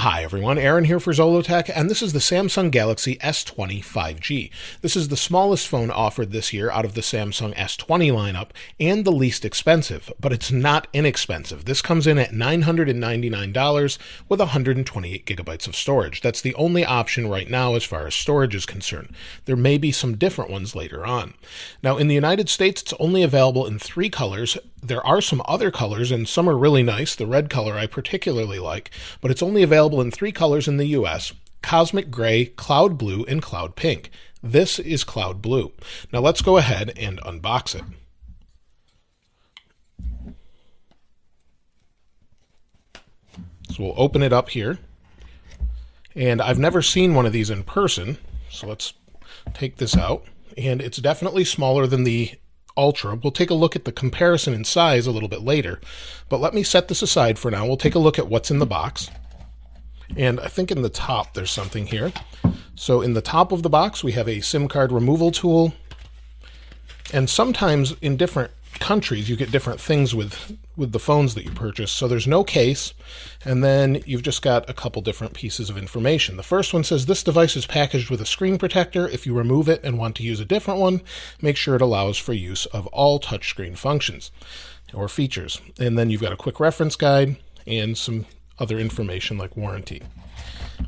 Hi everyone, Aaron here for Zollotech, and this is the Samsung Galaxy S20 5G. This is the smallest phone offered this year out of the Samsung S20 lineup, and the least expensive, but it's not inexpensive. This comes in at $999 with 128 gigabytes of storage. That's the only option right now as far as storage is concerned. There may be some different ones later on. Now in the United States, it's only available in 3 colors. There are some other colors, and some are really nice. The red color I particularly like, but it's only available in 3 colors in the US: Cosmic Gray, Cloud Blue, and Cloud Pink. This is Cloud Blue. Now let's go ahead and unbox it. So we'll open it up here. And I've never seen one of these in person, so let's take this out. And it's definitely smaller than the Ultra. We'll take a look at the comparison in size a little bit later, but let me set this aside for now. We'll take a look at what's in the box. And I think in the top there's something here. So in the top of the box we have a SIM card removal tool, and sometimes in different countries you get different things with the phones that you purchase. So there's no case, and then you've just got a couple different pieces of information. The first one says this device is packaged with a screen protector. If you remove it and want to use a different one, make sure it allows for use of all touchscreen functions or features. And then you've got a quick reference guide and some other information like warranty.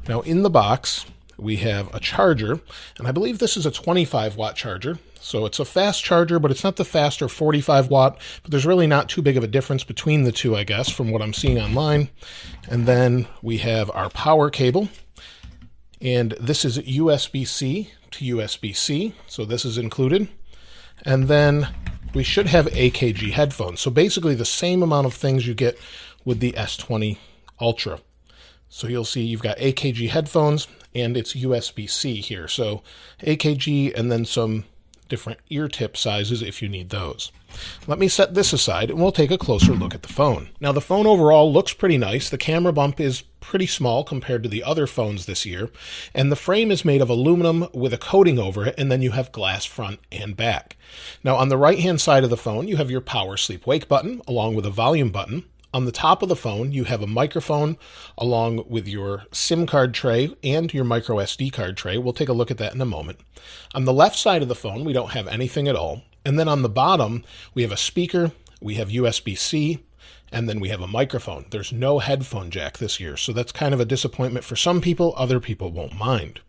Now in the box we have a charger, and I believe this is a 25-watt charger. So it's a fast charger, but it's not the faster 45 watt, but there's really not too big of a difference between the two, I guess, from what I'm seeing online. And then we have our power cable, and this is USB-C to USB-C, so this is included. And then we should have AKG headphones, so basically the same amount of things you get with the S20 Ultra. So you'll see you've got AKG headphones, and it's USB-C here. So AKG and then some different ear tip sizes if you need those. Let me set this aside and we'll take a closer look at the phone. Now the phone overall looks pretty nice. The camera bump is pretty small compared to the other phones this year, and the frame is made of aluminum with a coating over it, and then you have glass front and back. Now on the right hand side of the phone you have your power sleep wake button along with a volume button. On the top of the phone, you have a microphone along with your SIM card tray and your micro SD card tray. We'll take a look at that in a moment. On the left side of the phone, we don't have anything at all. And then on the bottom, we have a speaker, we have USB-C, and then we have a microphone. There's no headphone jack this year, so that's kind of a disappointment for some people. Other people won't mind.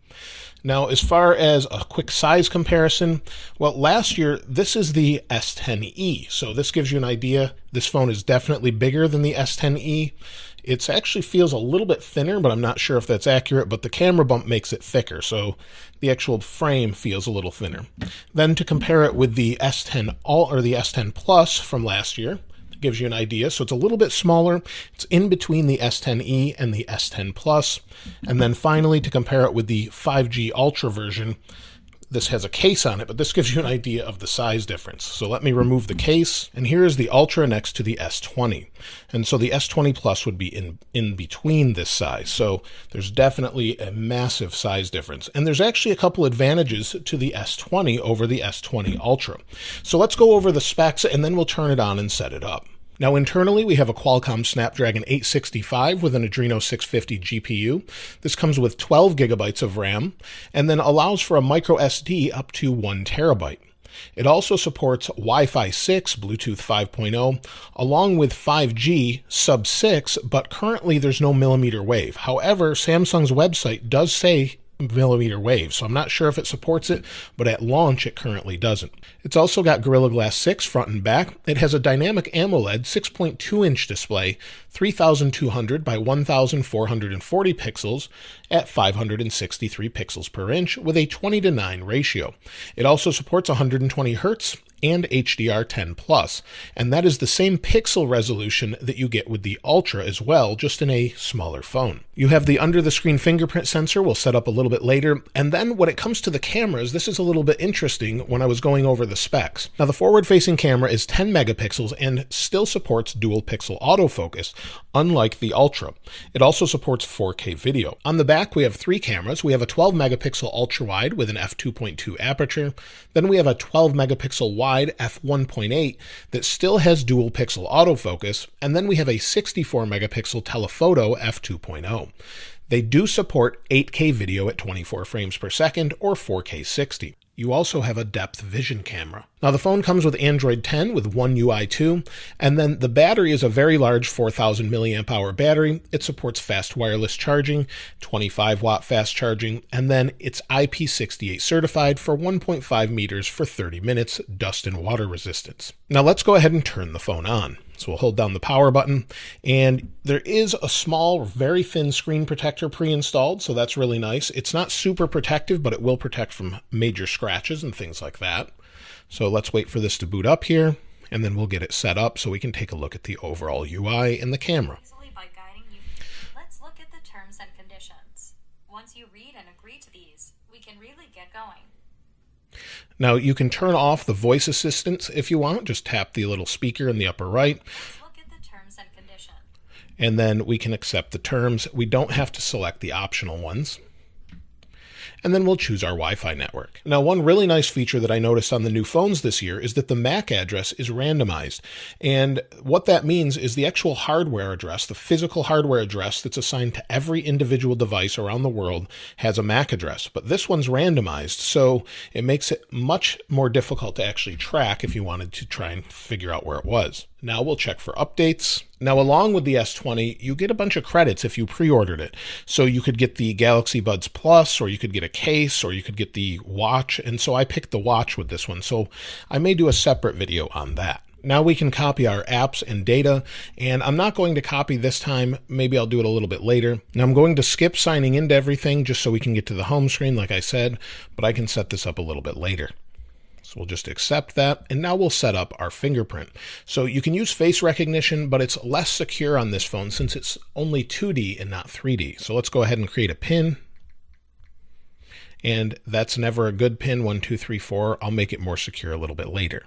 Now, as far as a quick size comparison, well, last year, this is the S10e. So this gives you an idea. This phone is definitely bigger than the S10e. It actually feels a little bit thinner, but I'm not sure if that's accurate, but the camera bump makes it thicker. So the actual frame feels a little thinner. Then to compare it with the S10 or the S10 Plus from last year, gives you an idea. So it's a little bit smaller. It's in between the S10e and the S10 Plus. And then finally, to compare it with the 5G Ultra version, this has a case on it, but this gives you an idea of the size difference. So let me remove the case, and here is the Ultra next to the S20. And so the S20 Plus would be in between this size. So there's definitely a massive size difference. And there's actually a couple advantages to the S20 over the S20 Ultra. So let's go over the specs, and then we'll turn it on and set it up. Now internally, we have a Qualcomm Snapdragon 865 with an Adreno 650 GPU. This comes with 12 gigabytes of RAM and then allows for a micro SD up to 1 terabyte. It also supports Wi-Fi 6, Bluetooth 5.0, along with 5G sub-6, but currently there's no millimeter wave. However, Samsung's website does say millimeter wave, so I'm not sure if it supports it, but at launch it currently doesn't. It's also got Gorilla Glass 6 front and back. It has a dynamic AMOLED 6.2-inch display, 3200 by 1440 pixels at 563 pixels per inch with a 20:9 ratio. It also supports 120 Hz and HDR10+, and that is the same pixel resolution that you get with the Ultra as well, just in a smaller phone. You have the under-the-screen fingerprint sensor we'll set up a little bit later, and then when it comes to the cameras, this is a little bit interesting when I was going over the specs. Now the forward-facing camera is 10 megapixels and still supports dual-pixel autofocus, unlike the Ultra. It also supports 4K video. On the back we have 3 cameras. We have a 12 megapixel ultra-wide with an f2.2 aperture, then we have a 12 megapixel wide wide f1.8 that still has dual pixel autofocus, and then we have a 64 megapixel telephoto f2.0. They do support 8K video at 24 frames per second or 4K 60. You also have a depth vision camera. Now the phone comes with Android 10 with One UI 2, and then the battery is a very large 4,000 milliamp hour battery. It supports fast wireless charging, 25 watt fast charging, and then it's IP68 certified for 1.5 meters for 30 minutes, dust and water resistance. Now let's go ahead and turn the phone on. So we'll hold down the power button, and there is a small, very thin screen protector pre-installed, so that's really nice. It's not super protective, but it will protect from major scratches and things like that. So let's wait for this to boot up here, and then we'll get it set up so we can take a look at the overall UI and the camera. By guiding you. Let's look at the terms and conditions. Once you read and agree to these, we can really get going. Now you can turn off the voice assistants if you want. Just tap the little speaker in the upper right. Let's look at the terms and conditions. And then we can accept the terms. We don't have to select the optional ones. And then we'll choose our Wi-Fi network. Now, one really nice feature that I noticed on the new phones this year is that the MAC address is randomized. And what that means is the actual hardware address, the physical hardware address that's assigned to every individual device around the world has a MAC address. But this one's randomized, so it makes it much more difficult to actually track if you wanted to try and figure out where it was. Now we'll check for updates. Now, along with the S20, you get a bunch of credits if you pre-ordered it. So you could get the Galaxy Buds Plus, or you could get a case, or you could get the watch. And so I picked the watch with this one. So I may do a separate video on that. Now we can copy our apps and data, and I'm not going to copy this time. Maybe I'll do it a little bit later. Now I'm going to skip signing into everything just so we can get to the home screen, like I said, but I can set this up a little bit later. So we'll just accept that, and now we'll set up our fingerprint. So you can use face recognition, but it's less secure on this phone since it's only 2D and not 3D. So let's go ahead and create a PIN. And that's never a good PIN, 1, 2, 3, 4. I'll make it more secure a little bit later.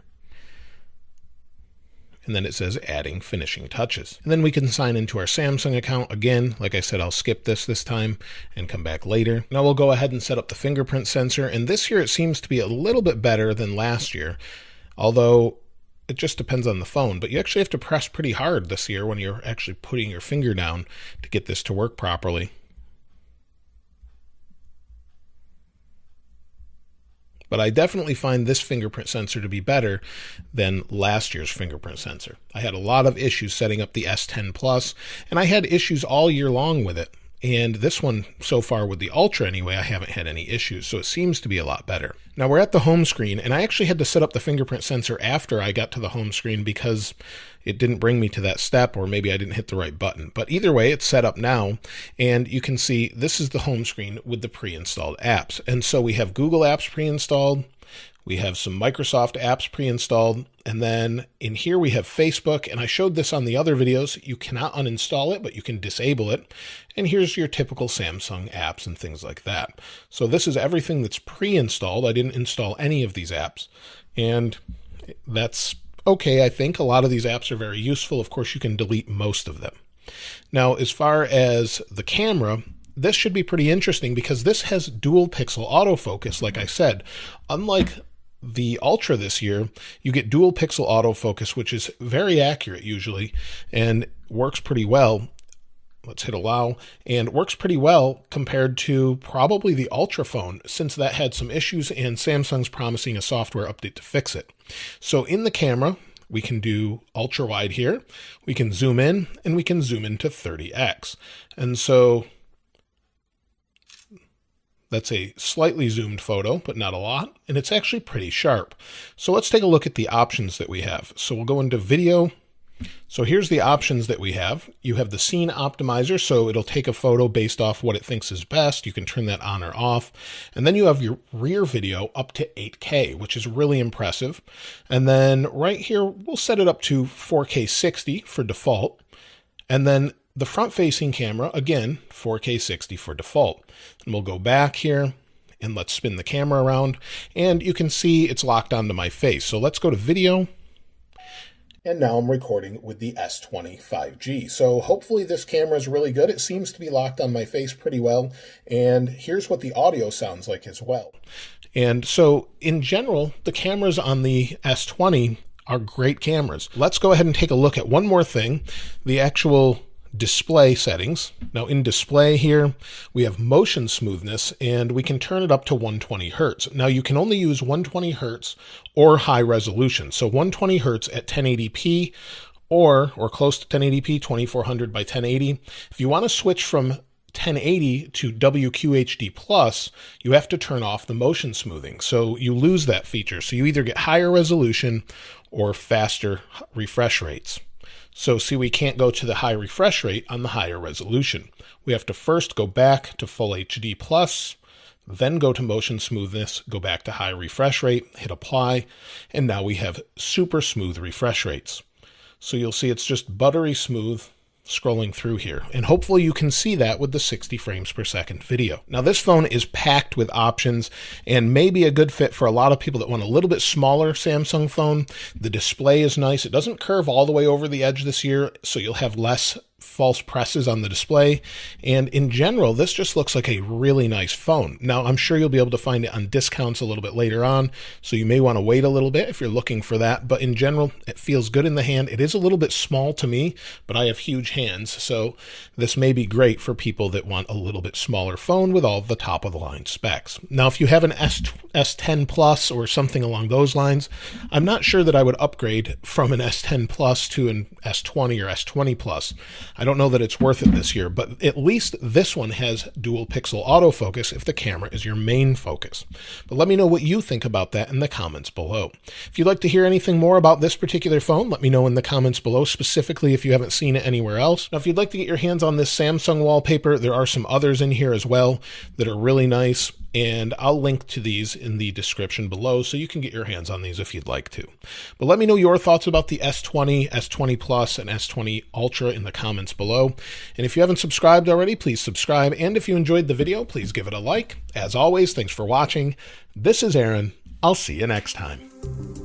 And then it says adding finishing touches. And then we can sign into our Samsung account. Again, like I said, I'll skip this time and come back later. Now we'll go ahead and set up the fingerprint sensor. And this year it seems to be a little bit better than last year, although it just depends on the phone. But you actually have to press pretty hard this year when you're actually putting your finger down to get this to work properly. But I definitely find this fingerprint sensor to be better than last year's fingerprint sensor. I had a lot of issues setting up the S10 Plus, and I had issues all year long with it. And this one, so far with the Ultra anyway, I haven't had any issues, so it seems to be a lot better. Now we're at the home screen, and I actually had to set up the fingerprint sensor after I got to the home screen because it didn't bring me to that step, or maybe I didn't hit the right button. But either way, it's set up now, and you can see this is the home screen with the pre-installed apps. And so we have Google apps pre-installed, we have some Microsoft apps pre-installed, and then in here we have Facebook, and I showed this on the other videos. You cannot uninstall it, but you can disable it. And here's your typical Samsung apps and things like that. So this is everything that's pre-installed. I didn't install any of these apps, and that's okay. I think a lot of these apps are very useful. Of course, you can delete most of them. Now, as far as the camera, this should be pretty interesting because this has dual pixel autofocus, like I said. Unlike the Ultra this year, you get dual pixel autofocus, which is very accurate usually and works pretty well. Let's hit allow, and works pretty well compared to probably the Ultra phone, since that had some issues and Samsung's promising a software update to fix it. So in the camera, we can do ultra wide here, we can zoom in, and we can zoom into 30x. And so that's a slightly zoomed photo, but not a lot, and it's actually pretty sharp. So let's take a look at the options that we have. So we'll go into video. So here's the options that we have. You have the scene optimizer, so it'll take a photo based off what it thinks is best. You can turn that on or off. And then you have your rear video up to 8K, which is really impressive. And then right here, we'll set it up to 4K 60 for default. And then the front-facing camera, again, 4K 60 for default. And we'll go back here, and let's spin the camera around. And you can see it's locked onto my face. So let's go to video. And now I'm recording with the S20 5G. So hopefully this camera is really good. It seems to be locked on my face pretty well. And here's what the audio sounds like as well. And so in general, the cameras on the S20 are great cameras. Let's go ahead and take a look at one more thing, the actual display settings. Now in display here, we have motion smoothness, and we can turn it up to 120 Hertz. Now you can only use 120 Hertz or high resolution. So 120 Hertz at 1080p or close to 1080p, 2400 by 1080. If you want to switch from 1080 to WQHD+, you have to turn off the motion smoothing. So you lose that feature. So you either get higher resolution or faster refresh rates. So see, we can't go to the high refresh rate on the higher resolution. We have to first go back to full HD+, then go to motion smoothness, go back to high refresh rate, hit apply, and now we have super smooth refresh rates. So you'll see it's just buttery smooth scrolling through here. And hopefully you can see that with the 60 frames per second video. Now this phone is packed with options and may be a good fit for a lot of people that want a little bit smaller Samsung phone. The display is nice. It doesn't curve all the way over the edge this year, so you'll have less false presses on the display. And in general, this just looks like a really nice phone. Now, I'm sure you'll be able to find it on discounts a little bit later on, so you may want to wait a little bit if you're looking for that. But in general, it feels good in the hand. It is a little bit small to me, but I have huge hands, so this may be great for people that want a little bit smaller phone with all the top of the line specs. Now, if you have an S10 Plus or something along those lines, I'm not sure that I would upgrade from an S10 Plus to an S20 or S20 Plus. I don't know that it's worth it this year, but at least this one has dual pixel autofocus if the camera is your main focus. But let me know what you think about that in the comments below. If you'd like to hear anything more about this particular phone, let me know in the comments below, specifically if you haven't seen it anywhere else. Now, if you'd like to get your hands on this Samsung wallpaper, there are some others in here as well that are really nice, and I'll link to these in the description below so you can get your hands on these if you'd like to. But let me know your thoughts about the S20, S20 Plus, and S20 Ultra in the comments below. And if you haven't subscribed already, please subscribe. And if you enjoyed the video, please give it a like. As always, thanks for watching. This is Aaron. I'll see you next time.